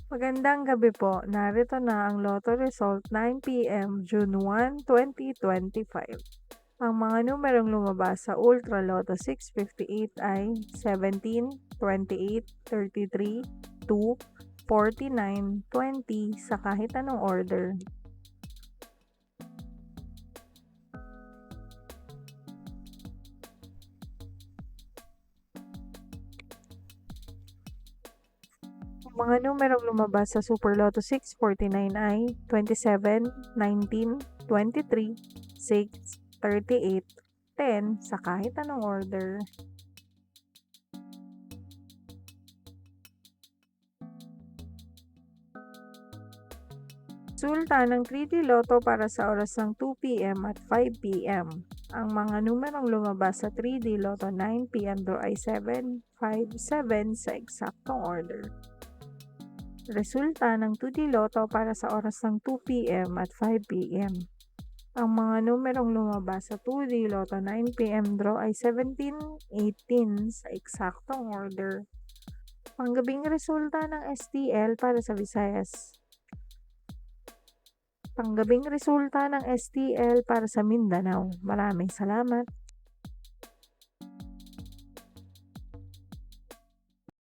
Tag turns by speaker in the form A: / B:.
A: Magandang gabi po. Narito na ang Lotto result 9 p.m. June 1, 2025. Ang mga numerong lumabas sa Ultra Lotto 658 ay 17, 28, 33, 2, 49, 20 sa kahit anong order. Ang mga numerong lumabas sa Super Lotto 649 ay 27, 19, 23, 6, 38, 10 sa kahit anong order. Resulta ng 3D Lotto para sa oras ng 2 p.m. at 5 p.m. Ang mga numerong lumabas sa 3D Lotto 9 p.m. draw ay 7, 5, 7 sa eksaktong order. Resulta ng 2D Lotto para sa oras ng 2 p.m. at 5 p.m. Ang mga numerong lumabas sa 2D Lotto 9 p.m. draw ay 17, 18 sa eksaktong order. Panggabing resulta ng STL para sa Visayas. Panggabing resulta ng STL para sa Mindanao. Maraming salamat.